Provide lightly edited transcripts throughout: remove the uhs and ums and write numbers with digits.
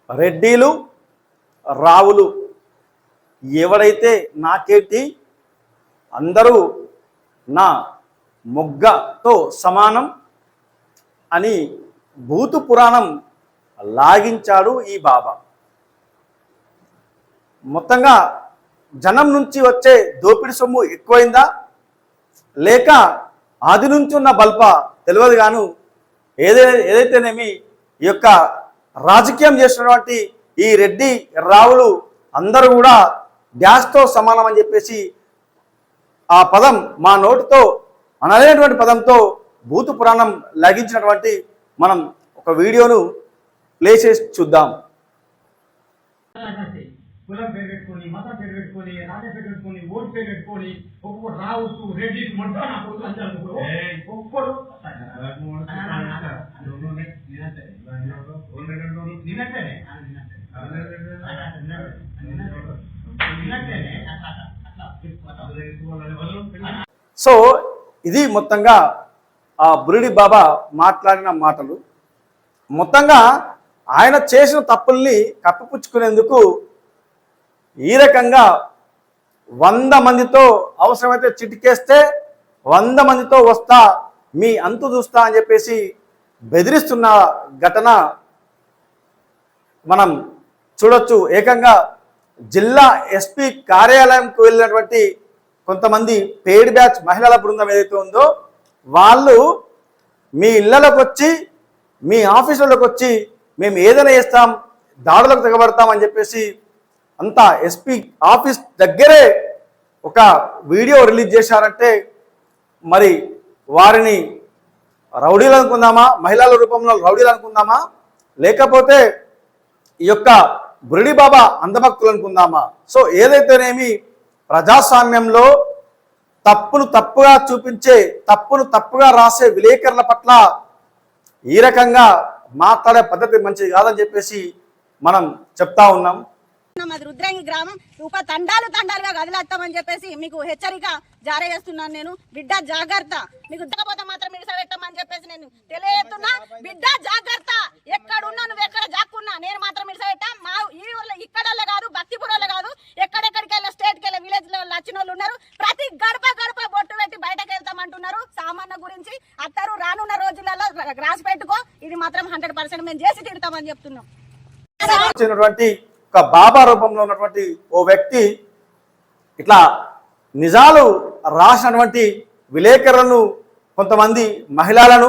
రెడ్డిలు రావులు ఎవడైతే నాకేంటి అందరూ నా మొగ్గతో సమానం అని భూతు పురాణం లాగించాడు ఈ బాబా. మొత్తంగా జనం నుంచి వచ్చే దోపిడి సొమ్ము ఎక్కువైందా లేక ఆది నుంచి ఉన్న బల్ప తెలియదు గాను ఏదైతేనేమి ఈ యొక్క రాజకీయం చేసినటువంటి ఈ రెడ్డి రావులు అందరూ కూడా డ్యాష్తో సమానం అని చెప్పేసి ఆ పదం మా నోటితో అనలేనటువంటి పదంతో భూతు పురాణం లగించినటువంటి మనం ఒక వీడియోను ప్లే చేసి చూద్దాం. కులం పేరు పెట్టుకొని మతం పేరు పెట్టుకొని రాజ్యం పేరు పెట్టుకొని ఓటు పేరు పెట్టుకొని ఒక్కొక్కటి రావచ్చు రెడ్డి మొత్తం ఒక్కొక్కడు సో ఇది మొత్తంగా ఆ బురిడి బాబా మాట్లాడిన మాటలు. మొత్తంగా ఆయన చేసిన తప్పుల్ని కప్పిపుచ్చుకునేందుకు ఈ రకంగా 100 మందితో అవసరమైతే చిటికేస్తే 100 మందితో వస్తా మీ అంతు చూస్తా అని చెప్పేసి బెదిరిస్తున్న ఘటన మనం చూడొచ్చు. ఏకంగా జిల్లా ఎస్పీ కార్యాలయంకు వెళ్ళినటువంటి కొంతమంది పెయిడ్ బ్యాచ్ మహిళల బృందం ఏదైతే ఉందో వాళ్ళు మీ ఇళ్లలోకి వచ్చి మీ ఆఫీసులకు వచ్చి మేము ఏదైనా చేస్తాం దాడులకు తెగబడతాం అని చెప్పేసి అంతా ఎస్పీ ఆఫీస్ దగ్గరే ఒక వీడియో రిలీజ్ చేశారంటే మరి వారిని రౌడీలు అనుకుందామా, మహిళల రూపంలో రౌడీలు అనుకుందామా, లేకపోతే ఈ యొక్క బురిడి బాబా అంధభక్తులు అనుకుందామా? సో ఏదైతేనేమి ప్రజాస్వామ్యంలో తప్పును తప్పుగా చూపించే, తప్పును తప్పుగా రాసే విలేకరుల పట్ల ఈ రకంగా మాట్లాడే పద్ధతి మంచిది కాదని చెప్పేసి మనం చెప్తా ఉన్నాం. మాది రుద్రంగి గ్రామం తండాలుగా కదిలేస్తామని చెప్పేసి మీకు హెచ్చరిక జారీ చేస్తున్నాను. నేను బిడ్డ జాగ్రత్త, మీకు దిగపోతే మాత్రం ఇడిసబెట్టమని చెప్పేసి నేను తెలియజేస్తున్నా. బిడ్డ జాగ్రత్త, ఎక్కడున్నా నువ్వు ఎక్కడ జాక్కున్నా నేను మాత్రం ఇడిసబెట్టా. మా ఈ ఇక్కడలే కాదు, భక్తిపురంలో కాదు, ఎక్కడెక్కడికి వెళ్ళి స్టేట్కి వెళ్ళి విలేజ్ లో వచ్చిన వాళ్ళు ఉన్నారు. ప్రతి గడప గడప బొట్టు పెట్టి బయటకు వెళ్తామంటున్నారు. సామాన్య గురించి అత్తరు రానున్న రోజులలో రాసి పెట్టుకో. ఇది మాత్రం 100% మేము చేసి తీరుతామని చెప్తున్నాం. ఒక బాబా రూపంలో ఉన్నటువంటి ఓ వ్యక్తి ఇట్లా నిజాలు రాసినటువంటి విలేకరులను, కొంతమంది మహిళలను,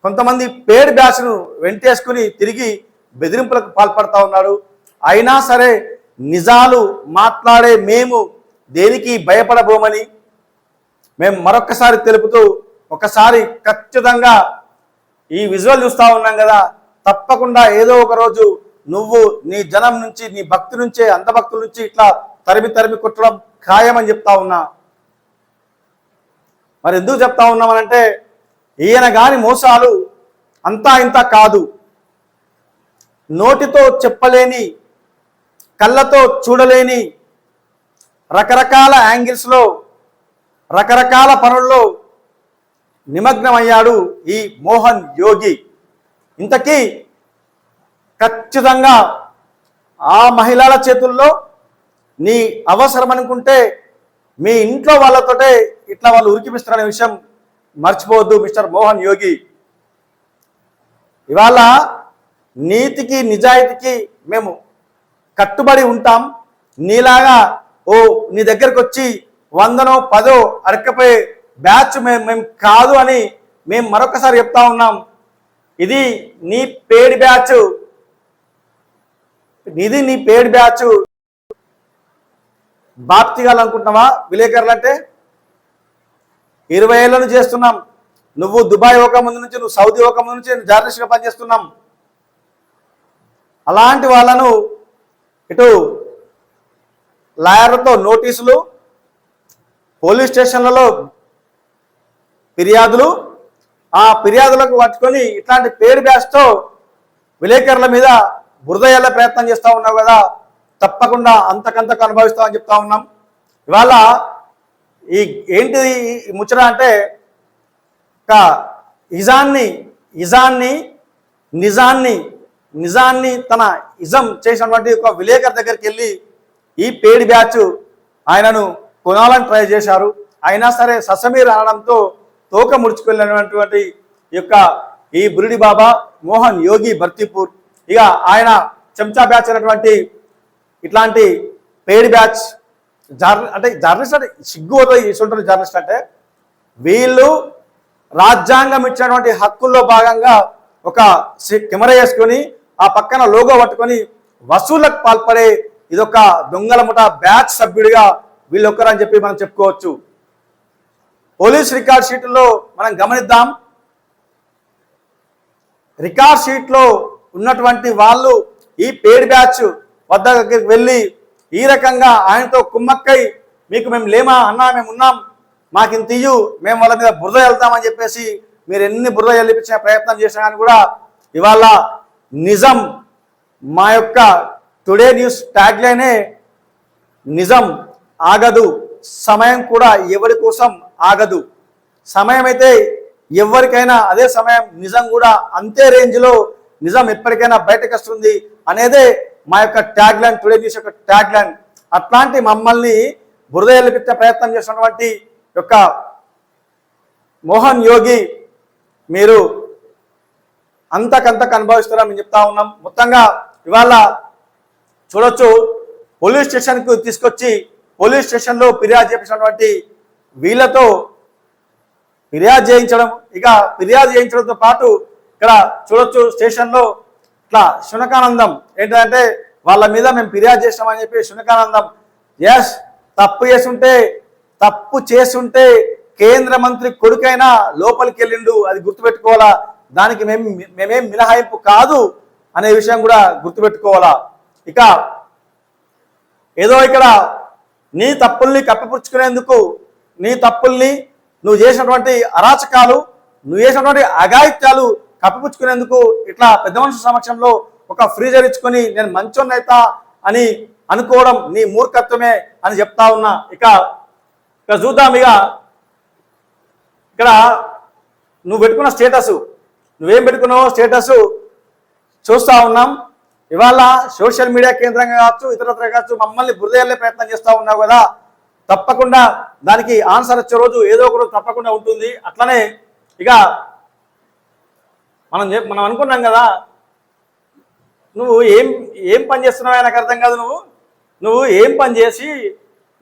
కొంతమంది పేడ్ బ్యాచ్ను వెంటేసుకుని తిరిగి బెదిరింపులకు పాల్పడతా ఉన్నాడు. అయినా సరే నిజాలు మాట్లాడే మేము దేనికి భయపడబోమని మేము మరొక్కసారి తెలుపుతూ, ఒకసారి ఖచ్చితంగా ఈ విజువల్ చూస్తూ ఉన్నాం కదా, తప్పకుండా ఏదో ఒక రోజు నువ్వు నీ జనం నుంచి, నీ భక్తి నుంచే, అంధభక్తుల నుంచి ఇట్లా తరిమి తరిమి కొట్టడం ఖాయమని చెప్తా ఉన్నా. మరి ఎందుకు చెప్తా ఉన్నామనంటే ఈయన గాని మోసాలు అంతా ఇంత కాదు. నోటితో చెప్పలేని, కళ్ళతో చూడలేని రకరకాల యాంగిల్స్లో రకరకాల పనుల్లో నిమగ్నమయ్యాడు ఈ మోహన్ యోగి. ఇంతకీ ఖచ్చితంగా ఆ మహిళల చేతుల్లో నీ అవసరం అనుకుంటే మీ ఇంట్లో వాళ్ళతోటే ఇట్లా వాళ్ళు ఉరికిపిస్తారనే విషయం మర్చిపోవద్దు మిస్టర్ మోహన్ యోగి. ఇవాళ నీతికి నిజాయితీకి మేము కట్టుబడి ఉంటాం. నీలాగా నీ దగ్గరకు వచ్చి 100నో 10 అరకపోయే బ్యాచ్ మేము కాదు అని మేము మరొకసారి చెప్తా ఉన్నాం. ఇది నీ పేడ్ బ్యాచ్, ఇది నీ పేడ్ బ్యాచ్. బాప్తిగాలనుకుంటున్నావా విలేకరులు అంటే? 20 ఏళ్ళ నుంచి చేస్తున్నాం. నువ్వు దుబాయ్ ఒక ముందు నుంచి, నువ్వు సౌదీ ఒక ముందు నుంచి జర్నలిస్ట్గా పనిచేస్తున్నాం. అలాంటి వాళ్ళను ఇటు లాయర్లతో నోటీసులు, పోలీస్ స్టేషన్లలో ఫిర్యాదులు, ఆ ఫిర్యాదులకు పట్టుకొని ఇట్లాంటి పేడ్ బ్యాచ్తో విలేకరుల మీద బురదయ్యేలా ప్రయత్నం చేస్తూ ఉన్నావు కదా, తప్పకుండా అంతకంతకు అనుభవిస్తామని చెప్తా ఉన్నాం. ఇవాళ ఈ ఏంటిది ముచ్చట అంటే ఇజాన్ని నిజాన్ని నిజాన్ని తన ఇజం చేసినటువంటి ఒక విలేకరు దగ్గరికి వెళ్ళి ఈ పెయిడ్ బ్యాచ్ ఆయనను కొనాలని ట్రై చేశారు. అయినా సరే ససమీర్ అనడంతో తోక ముడుచుకెళ్ళినటువంటి ఈ బురిడి బాబా మోహన్ యోగి భర్తీపూర్ ఇక ఆయన చెంచా బ్యాచ్ అయినటువంటి ఇట్లాంటి పెయిడ్ బ్యాచ్ అంటే జర్నలిస్ట్ అంటే సిగ్గు అవుతుంది ఇటువంటి జర్నలిస్ట్ అంటే వీళ్ళు రాజ్యాంగం ఇచ్చినటువంటి హక్కుల్లో భాగంగా ఒక కెమెరా వేసుకొని ఆ పక్కన లోగో పట్టుకొని వసూళ్లకు పాల్పడే ఇదొక దొంగల ముఠా బ్యాచ్ సభ్యుడిగా వీళ్ళొక్కరని చెప్పి మనం చెప్పుకోవచ్చు. పోలీస్ రికార్డ్ షీట్లో మనం గమనిద్దాం. రికార్డ్ షీట్లో ఉన్నటువంటి వాళ్ళు ఈ పెయిడ్ బ్యాచ్ వద్ద దగ్గరికి వెళ్ళి ఈ రకంగా ఆయనతో కుమ్మక్కై మీకు మేము లేమా అన్నా మేము ఉన్నాం మాకు ఇంత ఇయ్యు మేము వాళ్ళ మీద బురద వెళ్తామని చెప్పేసి మీరు ఎన్ని బురద వెళ్ళిపించే ప్రయత్నం చేసినా కానీ కూడా ఇవాళ నిజం మా యొక్క టుడే న్యూస్ ట్యాగ్లైనే నిజం ఆగదు, సమయం కూడా ఎవరి కోసం ఆగదు. సమయం అయితే ఎవరికైనా అదే సమయం, నిజం కూడా అంతే రేంజ్లో నిజం ఎప్పటికైనా బయటకు వస్తుంది అనేదే మా యొక్క ట్యాగ్లైన్, టుడే న్యూస్ యొక్క ట్యాగ్లైన్. అట్లాంటి మమ్మల్ని బురద వెళ్ళిపించే ప్రయత్నం చేసినటువంటి యొక్క మోహన్ యోగి మీరు అంతకంతకు అనుభవిస్తారని మేము చెప్తా ఉన్నాం. మొత్తంగా ఇవాళ చూడొచ్చు, పోలీస్ స్టేషన్కు తీసుకొచ్చి పోలీస్ స్టేషన్లో ఫిర్యాదు చేపించినటువంటి వీళ్ళతో ఫిర్యాదు చేయించడం, ఇక ఫిర్యాదు చేయించడంతో పాటు ఇక్కడ చూడొచ్చు స్టేషన్లో ఇట్లా శునకానందం ఏంటంటే వాళ్ళ మీద మేము ఫిర్యాదు చేస్తామని చెప్పి శునకానందం. ఎస్, తప్పు చేస్తుంటే కేంద్ర మంత్రి కొడుకైనా లోపలికి వెళ్ళిండు, అది గుర్తుపెట్టుకోవాలా. దానికి మేమేం మినహాయింపు కాదు అనే విషయం కూడా గుర్తుపెట్టుకోవాలా. ఇక ఏదో ఇక్కడ నీ తప్పుల్ని కప్పిపుచ్చుకునేందుకు, నీ తప్పుల్ని నువ్వు చేసినటువంటి అరాచకాలు, నువ్వు చేసినటువంటి అఘాయిత్యాలు కప్పిపుచ్చుకునేందుకు ఇట్లా పెద్ద మనుషుల సమక్షంలో ఒక ఫ్రీజర్ ఇచ్చుకొని నేను మంచోన్నైతా అని అనుకోవడం నీ మూర్ఖత్వమే అని చెప్తా ఉన్నా. ఇక చూద్దాం. ఇక్కడ నువ్వు పెట్టుకున్న స్టేటస్, నువ్వేం పెట్టుకున్నావో స్టేటస్ చూస్తూ ఉన్నాం. ఇవాళ సోషల్ మీడియా కేంద్రంగా కావచ్చు, ఇతరత్ర కావచ్చు, మమ్మల్ని బురదయ్యే ప్రయత్నం చేస్తూ ఉన్నావు కదా, తప్పకుండా దానికి ఆన్సర్ వచ్చే రోజు ఏదో ఒక రోజు తప్పకుండా ఉంటుంది. అట్లనే ఇక మనం అనుకున్నాం కదా, నువ్వు ఏం పని చేస్తున్నావు నాకు అర్థం కాదు. నువ్వు ఏం పని చేసి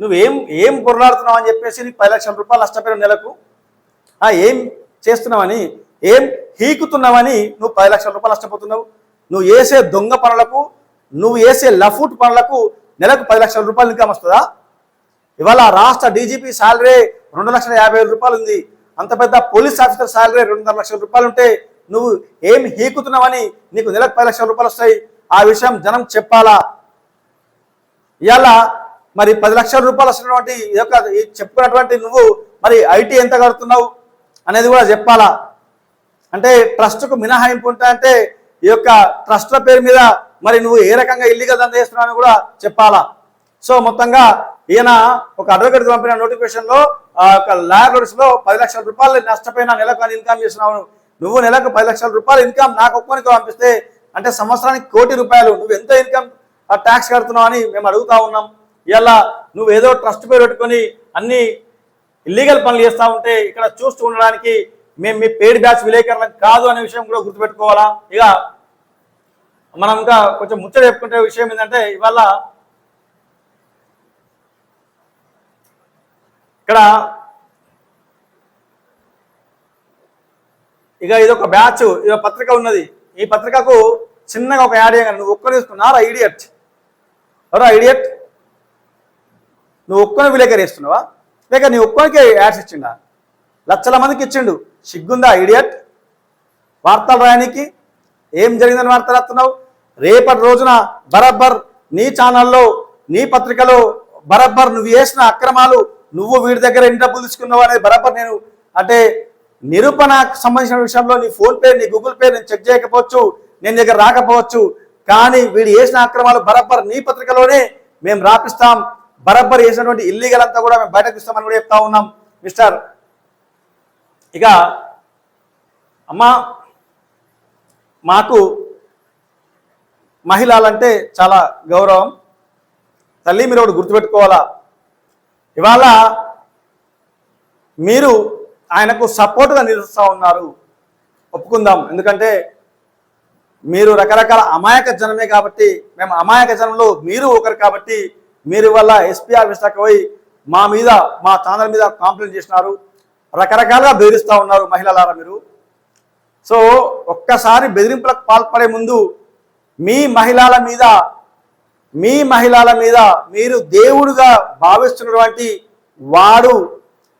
నువ్వేం పొరలాడుతున్నావు అని చెప్పేసి నీకు 10 లక్షల రూపాయలు నష్టపోయిన నెలకు ఏం చేస్తున్నావని, ఏం హీకుతున్నావని నువ్వు 10 లక్షల రూపాయలు నష్టపోతున్నావు. నువ్వు వేసే దొంగ పనులకు, నువ్వు వేసే లఫూట్ పనులకు నెలకు 10 లక్షల రూపాయలు ఇన్కమ్ వస్తుందా? ఇవాళ రాష్ట్ర డీజీపీ శాలరీ 2,50,000 రూపాయలు ఉంది. అంత పెద్ద పోలీస్ ఆఫీసర్ శాలరీ 2.5 లక్షల రూపాయలు ఉంటే నువ్వు ఏం హీకుతున్నావని నీకు నెలకు 10 లక్షల రూపాయలు వస్తాయి. ఆ విషయం జనం చెప్పాలా. ఇవాళ మరి 10 లక్షల రూపాయలు వస్తున్నటువంటి చెప్పుకున్నటువంటి నువ్వు మరి ఐటీ ఎంత కడుతున్నావు అనేది కూడా చెప్పాలా. అంటే ట్రస్ట్కు మినహాయింపు ఉంటాయంటే ఈ యొక్క ట్రస్ట్ల పేరు మీద మరి నువ్వు ఏ రకంగా ఇల్లీగల్ దందా చేస్తున్నావు అని కూడా చెప్పాలా. సో మొత్తంగా ఈయన ఒక అడ్వకేట్ పంపిన నోటిఫికేషన్లో ఒక లాయర్ నోటీస్లో 10 లక్షల రూపాయలు నష్టపోయిన నెలకు అని ఇన్కమ్ చేస్తున్నావు. నువ్వు నెలకు 10 లక్షల రూపాయలు ఇన్కమ్ నాకు ఒక్కరికి పంపిస్తే అంటే సంవత్సరానికి 1 కోటి రూపాయలు నువ్వు ఎంత ఇన్కమ్ ట్యాక్స్ కడుతున్నావు అని మేము అడుగుతా ఉన్నాం. ఇలా నువ్వు ఏదో ట్రస్ట్ పేరు పెట్టుకొని అన్ని ఇల్లీగల్ పనులు చేస్తూ ఉంటే ఇక్కడ చూస్తూ ఉండడానికి మేము మీ పెయిడ్ బ్యాచ్ విలేకరులకు కాదు అనే విషయం కూడా గుర్తుపెట్టుకోవాలా. ఇక మనం ఇంకా కొంచెం ముచ్చట చెప్పుకుంటే విషయం ఏంటంటే ఇవాళ ఇక్కడ ఇదొక బ్యాచ్, ఇదొక పత్రిక ఉన్నది. ఈ పత్రికకు చిన్నగా ఒక యాడ్ చేయగలను. నువ్వు ఒక్కరు తీసుకున్నారా ఇడియట్? ఎవరా ఇడియట్? నువ్వు ఒక్కని విలేకరు వేస్తున్నావా లేక నీ ఒక్కరికి యాడ్స్ ఇచ్చిండా? లక్షల మందికి ఇచ్చిండు. సిగ్గుందా ఇడియట్? వార్తలు రాయడానికి ఏం జరిగిందని వార్తలు రాస్తున్నావు. రేపటి రోజున బరబ్బర్ నీ ఛానల్లో నీ పత్రికలో బరబ్బర్ నువ్వు చేసిన అక్రమాలు, నువ్వు వీడి దగ్గర ఎన్ని డబ్బులు తీసుకున్నావు అనేది బరబ్బర్ నేను అంటే నిరూపణకు సంబంధించిన విషయంలో నీ ఫోన్పే, నీ గూగుల్ పే నేను చెక్ చేయకపోవచ్చు, నేను దగ్గర రాకపోవచ్చు, కానీ వీడు చేసిన అక్రమాలు బరబ్బర్ నీ పత్రికలోనే మేము రాపిస్తాం. బరబ్బర్ చేసినటువంటి ఇల్లీగల్ అంతా కూడా మేము బయటకు ఇస్తామని కూడా చెప్తా ఉన్నాం మిస్టర్. ఇక అమ్మా మాకు మహిళలంటే చాలా గౌరవం. తల్లి మీరు ఒకటి గుర్తుపెట్టుకోవాలా, ఇవాళ మీరు ఆయనకు సపోర్ట్గా నిలుస్తూ ఉన్నారు, ఒప్పుకుందాం. ఎందుకంటే మీరు రకరకాల అమాయక జనమే కాబట్టి, మేము అమాయక జనంలో మీరు ఒకరు కాబట్టి మీరు వల్ల ఎస్పీ ఆఫీస్ దాకా పోయి మా మీద మా ఛానల్ మీద కాంప్లైంట్ చేసినారు, రకరకాలుగా బెదిరిస్తూ ఉన్నారు మహిళలారా మీరు. సో ఒక్కసారి బెదిరింపులకు పాల్పడే ముందు మీ మహిళల మీద మీరు దేవుడుగా భావిస్తున్నటువంటి వాడు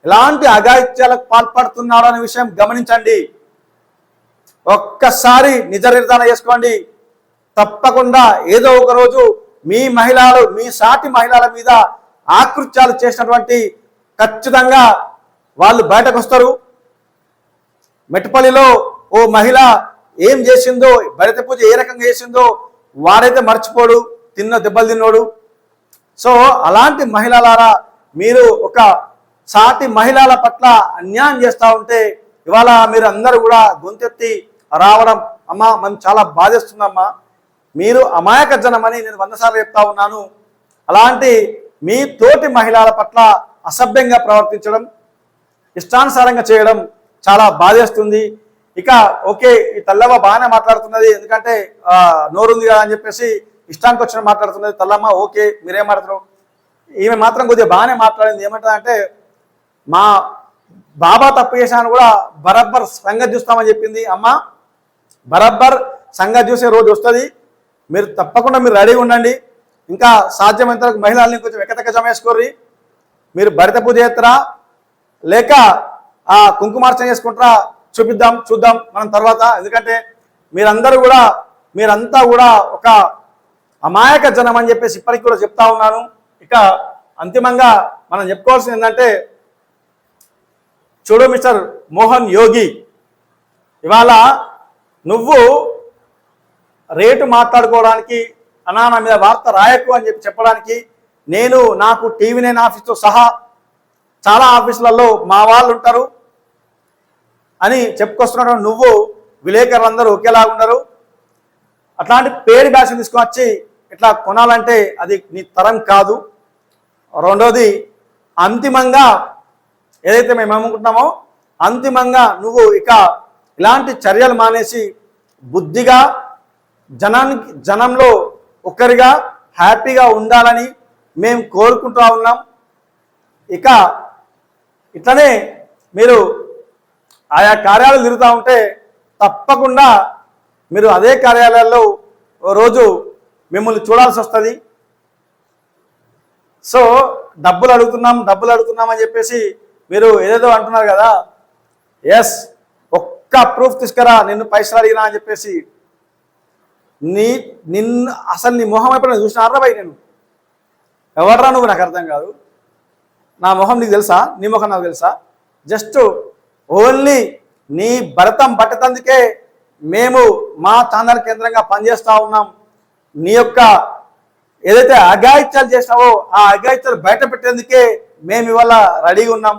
ఎలాంటి అఘాయిత్యాలకు పాల్పడుతున్నాడు అనే విషయం గమనించండి. ఒక్కసారి నిజ నిర్ధారణ చేసుకోండి. తప్పకుండా ఏదో ఒక రోజు మీ సాటి మహిళల మీద ఆకృత్యాలు చేసినటువంటి ఖచ్చితంగా వాళ్ళు బయటకు వస్తారు. మెట్టపల్లిలో ఓ మహిళ ఏం చేసిందో, భరత పూజ ఏ రకంగా చేసిందో వాడైతే మర్చిపోడు, తిన్న దెబ్బలు తిన్నోడు. సో అలాంటి మహిళలారా మీరు ఒక సాటి మహిళల పట్ల అన్యాయం చేస్తూ ఉంటే ఇవాళ మీరు అందరూ కూడా గొంతెత్తి రావడం, అమ్మా మనం చాలా బాధిస్తుందమ్మా, మీరు అమాయక జనమని నేను 100 సార్లు చెప్తా ఉన్నాను. అలాంటి మీ తోటి మహిళల పట్ల అసభ్యంగా ప్రవర్తించడం, ఇష్టానుసారంగా చేయడం చాలా బాధేస్తుంది. ఇక ఓకే, ఈ తల్లవ్వ బాగానే మాట్లాడుతున్నది, ఎందుకంటే నోరుంది కదా అని చెప్పేసి ఇష్టానికి వచ్చిన మాట్లాడుతున్నది తల్లమ్మ, ఓకే మీరేం మాట్లాడతారు. ఈమె మాత్రం కొద్దిగా బాగానే మాట్లాడింది. ఏమంటుందంటే మా బాబా తప్పు చేశాను కూడా బరబ్బర్ సంగతి చూస్తామని చెప్పింది. అమ్మ బరబ్బర్ సంగతి చూసే రోజు వస్తుంది, మీరు తప్పకుండా మీరు రెడీగా ఉండండి. ఇంకా సాధ్యమైనంత వరకు మహిళల్ని కొంచెం ఎక్కతెక్క జమేసుకోర్రి. మీరు భరిత పూజ చేస్తారా లేక కుంకుమార్చన చేసుకుంటారా చూద్దాం మనం తర్వాత. ఎందుకంటే మీరంతా కూడా ఒక అమాయక జనం అని చెప్పేసి ఇప్పటికి కూడా చెప్తా ఉన్నాను. ఇక అంతిమంగా మనం చెప్పుకోవాల్సింది ఏంటంటే, చూడు మిస్టర్ మోహన్ యోగి, ఇవాళ నువ్వు రేటు మాట్లాడుకోవడానికి అన్నా నా మీద వార్త రాయకు అని చెప్పడానికి నాకు TV9 ఆఫీస్తో సహా చాలా ఆఫీసులలో మా వాళ్ళు ఉంటారు అని చెప్పుకొస్తున్నాడు. నువ్వు విలేకరులందరూ ఒకేలాగా ఉండరు. అట్లాంటి పేరు బ్యాచ్ తీసుకుని ఇట్లా కొనాలంటే అది నీ తరం కాదు. రెండోది, అంతిమంగా ఏదైతే మేము అనుకుంటున్నామో అంతిమంగా నువ్వు ఇక ఇలాంటి చర్యలు మానేసి బుద్ధిగా జనంలో ఒకరిగా హ్యాపీగా ఉండాలని మేము కోరుకుంటూ ఉన్నాం. ఇక ఇట్లనే మీరు ఆయా కార్యాలయాలు తిరుగుతూ ఉంటే తప్పకుండా మీరు అదే కార్యాలయాల్లో ఓ రోజు మిమ్మల్ని చూడాల్సి వస్తుంది. సో డబ్బులు అడుగుతున్నాం అని చెప్పేసి మీరు ఏదేదో అంటున్నారు కదా. ఎస్, ఒక్క ప్రూఫ్ తీసుకురా, నిన్ను పైసలు అడిగినా అని చెప్పేసి. అసలు నీ మొహం ఎప్పుడైనా చూసినారా భయ్? నేను ఎవర్రా నువ్వు? నాకు అర్థం కాదు. నా మొహం నీకు తెలుసా? నీ మొహం నాకు తెలుసా? జస్ట్ ఓన్లీ నీ భరతం పట్టతందుకే మేము మా ఛానల్ కేంద్రంగా పనిచేస్తూ ఉన్నాం. నీ యొక్క ఏదైతే అఘాయిత్యాలు చేసినావో ఆ అఘాయిత్యాలు బయట పెట్టేందుకే మేము ఇవాళ రెడీగా ఉన్నాం.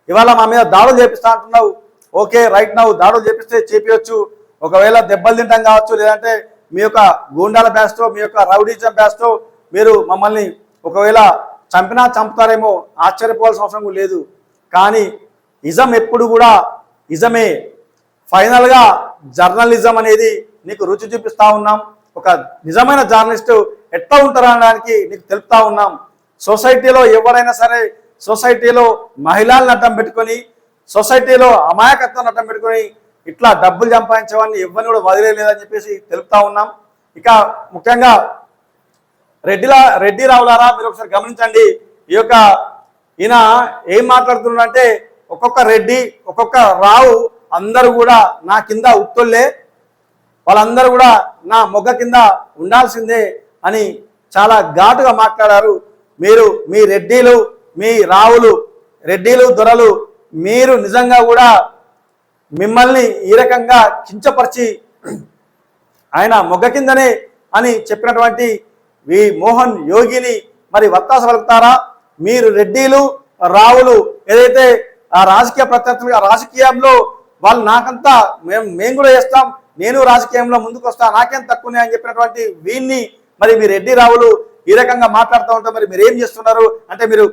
ఇవాళ మా మీద దాడులు చేపిస్తా అంటున్నావు. ఓకే, రైట్, నవ్వు దాడులు చేపిస్తే చేపించవచ్చు. ఒకవేళ దెబ్బలు తింటాం కావచ్చు, లేదంటే మీ యొక్క గూండాల బ్యాస్తో, మీ యొక్క రౌడీజం బ్యాస్తో మీరు మమ్మల్ని ఒకవేళ చంపుతారేమో ఆశ్చర్యపోవాల్సిన అవసరం లేదు. కానీ ఇజం ఎప్పుడు కూడా ఇజమే. ఫైనల్గా జర్నలిజం అనేది నీకు రుచి చూపిస్తూ ఉన్నాం. ఒక నిజమైన జర్నలిస్టు ఎట్లా ఉంటారనడానికి నీకు తెలుపుతా ఉన్నాం. సొసైటీలో ఎవరైనా సరే, సొసైటీలో మహిళలను అడ్డం పెట్టుకొని, సొసైటీలో అమాయకత్వాన్ని అడ్డం పెట్టుకొని ఇట్లా డబ్బులు సంపాదించేవాడిని ఎవరిని కూడా వదిలేదని చెప్పేసి తెలుపుతా ఉన్నాం. ఇక ముఖ్యంగా రెడ్డి రావులారా, మీరు ఒకసారి గమనించండి. ఈయన ఏం మాట్లాడుతున్నాడంటే, ఒక్కొక్క రెడ్డి ఒక్కొక్క రావు అందరూ కూడా నా కింద ఉత్తొల్లే, వాళ్ళందరూ కూడా నా మొగ్గ కింద ఉండాల్సిందే అని చాలా ఘాటుగా మాట్లాడారు. మీరు మీ రెడ్డిలు, మీ రావులు, రెడ్డిలు, దొరలు, మీరు నిజంగా కూడా మిమ్మల్ని ఈ రకంగా కించపరిచి ఆయన మొగ్గ కిందనే అని చెప్పినటువంటి ఈ మోహన్ యోగిని మరి వత్తాస పలుకుతారా? మీరు రెడ్డిలు, రావులు ఏదైతే ఆ రాజకీయ ప్రత్యర్థులుగా రాజకీయంలో వాళ్ళు నాకంతా మేము కూడా చేస్తాం, నేను రాజకీయంలో ముందుకు వస్తా, నాకేం తక్కువనే అని చెప్పినటువంటి వీన్ని మరి మీ రెడ్డి రావులు ఈ రకంగా మాట్లాడుతూ ఉంటే మరి మీరు ఏం చేస్తున్నారు అంటే మీరు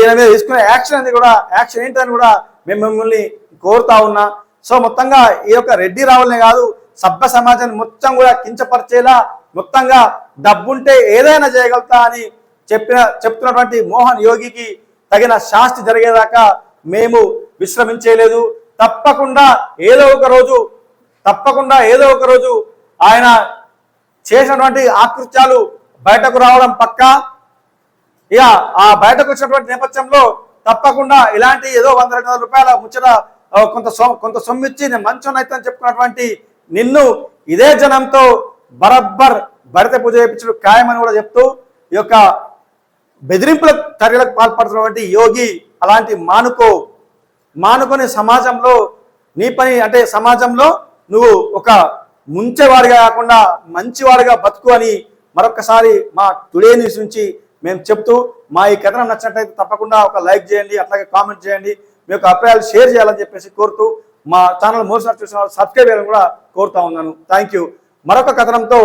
ఈయన మీద తీసుకునే యాక్షన్ అనేది కూడా యాక్షన్ ఏంటని కూడా మేము మిమ్మల్ని కోరుతా ఉన్నా. సో మొత్తంగా ఈ యొక్క రెడ్డి రావులనే కాదు సభ్య సమాజాన్ని మొత్తం కూడా కించపరిచేలా మొత్తంగా డబ్బుంటే ఏదైనా చేయగలుగుతా అని చెప్తున్నటువంటి మోహన్ యోగికి తగిన శాస్తి జరిగేదాకా మేము విశ్రమించేలేదు. తప్పకుండా ఏదో ఒక రోజు ఆయన చేసినటువంటి ఆకృత్యాలు బయటకు రావడం పక్కా. ఇక ఆ బయటకు వచ్చినటువంటి నేపథ్యంలో తప్పకుండా ఇలాంటి ఏదో 100-200 రూపాయల ముచ్చట కొంత సొమ్మిచ్చి నేను మంచోనైతే అని చెప్పుకున్నటువంటి నిన్ను ఇదే జనంతో బరబ్బర్ భరత పూజ చేయించడం ఖాయమని కూడా చెప్తూ ఈ యొక్క బెదిరింపుల చర్యలకు పాల్పడుతున్నటువంటి యోగి అలాంటి మానుకొని సమాజంలో నీ పని అంటే సమాజంలో నువ్వు ఒక ముంచేవాడిగా కాకుండా మంచివాడిగా బతుకు అని మరొకసారి మా టుడే న్యూస్ నుంచి మేము చెప్తూ మా ఈ కథనం నచ్చినట్లయితే తప్పకుండా ఒక లైక్ చేయండి, అట్లాగే కామెంట్ చేయండి, మీ యొక్క అభిప్రాయాలు షేర్ చేయాలని చెప్పేసి కోరుతూ మా ఛానల్ మరోసారి చూసిన వాళ్ళు సబ్స్క్రైబ్ చేయాలని కూడా కోరుతా ఉన్నాను. Thank you. మరొక కథనంతో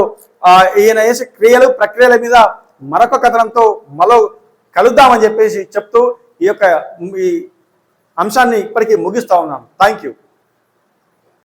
ఈయన చేసే క్రియలు ప్రక్రియల మీద మరొక కథనంతో మరో కలుద్దామని చెప్పేసి చెప్తూ ఈ అంశాన్ని ఇప్పటికీ ముగిస్తా ఉన్నాను. Thank you.